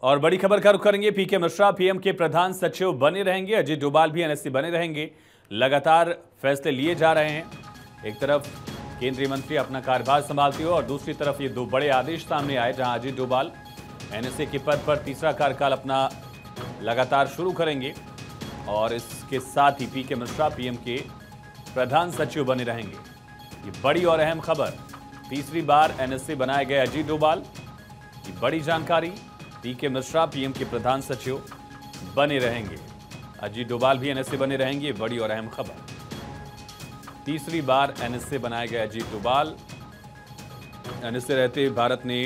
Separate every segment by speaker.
Speaker 1: और बड़ी खबर का रुख करेंगे। पीके मिश्रा पीएम के प्रधान सचिव बने रहेंगे, अजीत डोभाल भी एनएससी बने रहेंगे। लगातार फैसले लिए जा रहे हैं। एक तरफ केंद्रीय मंत्री अपना कार्यभार संभालते हुए और दूसरी तरफ ये दो बड़े आदेश सामने आए, जहां अजीत डोभाल एनएससी के पद पर तीसरा कार्यकाल अपना लगातार शुरू करेंगे और इसके साथ ही पीके मिश्रा पीएम के प्रधान सचिव बने रहेंगे। ये बड़ी और अहम खबर, तीसरी बार एनएससी बनाए गए अजीत डोभाल। ये बड़ी जानकारी, पीके मिश्रा पीएम के प्रधान सचिव बने रहेंगे, अजीत डोभाल भी एनएससी बने रहेंगे। बड़ी और अहम खबर, तीसरी बार एनएससी बनाए गए अजीत डोभाल। एनएससी रहते भारत ने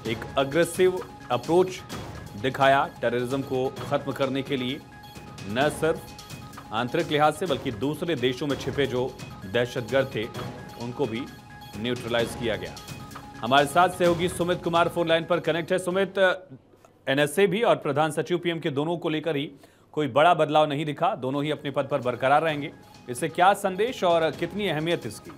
Speaker 1: एक अग्रेसिव अप्रोच दिखाया टेररिज्म को खत्म करने के लिए, न सिर्फ आंतरिक लिहाज से बल्कि दूसरे देशों में छिपे जो दहशतगर्द थे उनको भी न्यूट्रलाइज किया गया। हमारे साथ सहयोगी सुमित कुमार फोन लाइन पर कनेक्ट है। सुमित, एनएसए भी और प्रधान सचिव पीएम के दोनों को लेकर ही कोई बड़ा बदलाव नहीं दिखा, दोनों ही अपने पद पर बरकरार रहेंगे। इससे क्या संदेश और कितनी अहमियत इसकी?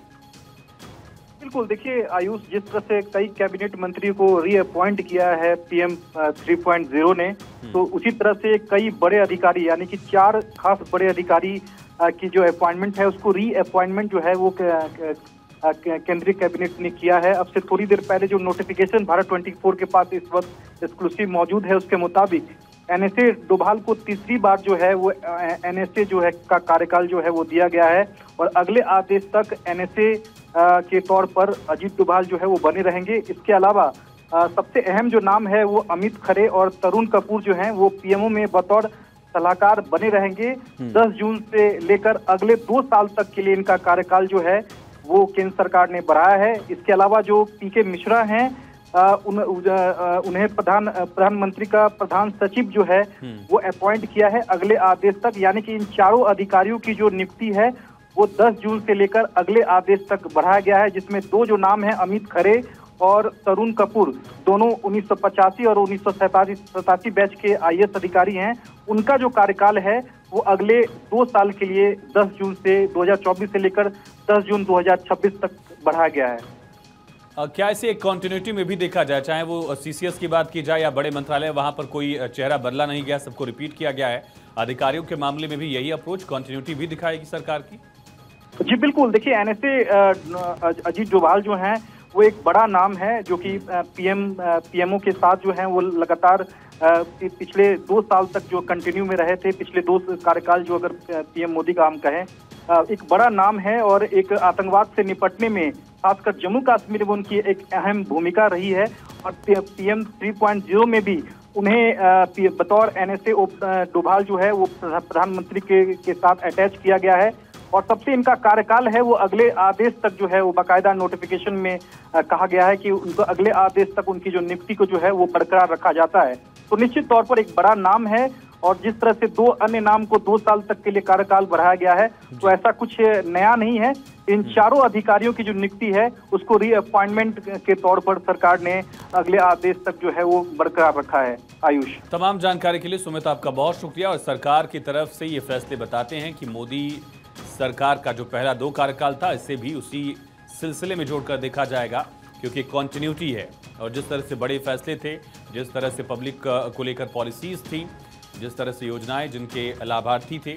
Speaker 2: बिल्कुल, देखिए आयुष, जिस तरह से कई कैबिनेट मंत्री को रीअपॉइंट किया है पीएम 3.0 ने, तो उसी तरह से कई बड़े अधिकारी यानी कि 4 खास बड़े अधिकारी की जो अपॉइंटमेंट है उसको रीअपॉइंटमेंट जो है वो केंद्रीय कैबिनेट ने किया है। अब से थोड़ी देर पहले जो नोटिफिकेशन भारत 24 के पास इस वक्त एक्सक्लूसिव मौजूद है, उसके मुताबिक एनएसए डोभाल को तीसरी बार जो है वो एनएसए जो है का कार्यकाल जो है वो दिया गया है और अगले आदेश तक एनएसए के तौर पर अजीत डोभाल जो है वो बने रहेंगे। इसके अलावा सबसे अहम जो नाम है वो अमित खरे और तरुण कपूर जो हैं वो पीएमओ में बतौर सलाहकार बने रहेंगे। 10 जून से लेकर अगले 2 साल तक के लिए इनका कार्यकाल जो है वो केंद्र सरकार ने बढ़ाया है। इसके अलावा जो पीके मिश्रा हैं उन्हें प्रधानमंत्री का प्रधान सचिव जो है वो अपॉइंट किया है अगले आदेश तक, यानी कि इन चारों अधिकारियों की जो नियुक्ति है वो 10 जून से लेकर अगले आदेश तक बढ़ाया गया है, जिसमें 2 जो नाम हैं अमित खरे और तरुण कपूर, दोनों 1985 और 1987 बैच के आईएएस अधिकारी हैं। उनका जो कार्यकाल है वो अगले 2 साल के लिए 10 जून से 2024 से लेकर 10 जून 2026 तक बढ़ाया गया है।
Speaker 1: क्या इसे एक कॉन्टिन्यूटी में भी देखा जाए, चाहे वो सीसीएस की बात की जाए या बड़े मंत्रालय, वहां पर कोई चेहरा बदला नहीं गया, सबको रिपीट किया गया है। अधिकारियों के मामले में भी यही अप्रोच, कॉन्टिन्यूटी भी दिखाएगी सरकार की?
Speaker 2: जी बिल्कुल, देखिए एनएसए अजीत डोभाल जो हैं वो एक बड़ा नाम है जो कि पीएमओ के साथ जो हैं वो लगातार पिछले 2 साल तक जो कंटिन्यू में रहे थे, पिछले 2 कार्यकाल जो अगर पीएम मोदी का हम कहें, एक बड़ा नाम है और एक आतंकवाद से निपटने में खासकर जम्मू कश्मीर में उनकी एक अहम भूमिका रही है और पीएम 3.0 में भी उन्हें बतौर एनएसए डोभाल जो है वो प्रधानमंत्री के साथ अटैच किया गया है और सबसे इनका कार्यकाल है वो अगले आदेश तक जो है वो बाकायदा नोटिफिकेशन में कहा गया है कि उनको अगले आदेश तक उनकी जो नियुक्ति को जो है वो बरकरार रखा जाता है। तो निश्चित तौर पर एक बड़ा नाम है और जिस तरह से 2 अन्य नाम को 2 साल तक के लिए कार्यकाल बढ़ाया गया है, तो ऐसा कुछ नया नहीं है। इन चारों अधिकारियों की जो नियुक्ति है उसको रीअपॉइंटमेंट के तौर पर सरकार ने अगले आदेश तक जो है वो बरकरार रखा है। आयुष,
Speaker 1: तमाम जानकारी के लिए सुमित आपका बहुत शुक्रिया। और सरकार की तरफ से ये फैसले बताते हैं कि मोदी सरकार का जो पहला 2 कार्यकाल था इसे भी उसी सिलसिले में जोड़कर देखा जाएगा, क्योंकि कॉन्टिन्यूटी है और जिस तरह से बड़े फैसले थे, जिस तरह से पब्लिक को लेकर पॉलिसीज थी, जिस तरह से योजनाएं जिनके लाभार्थी थे,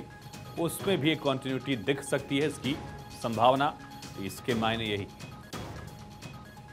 Speaker 1: उसमें भी एक कॉन्टिन्यूटी दिख सकती है। इसकी संभावना, इसके मायने यही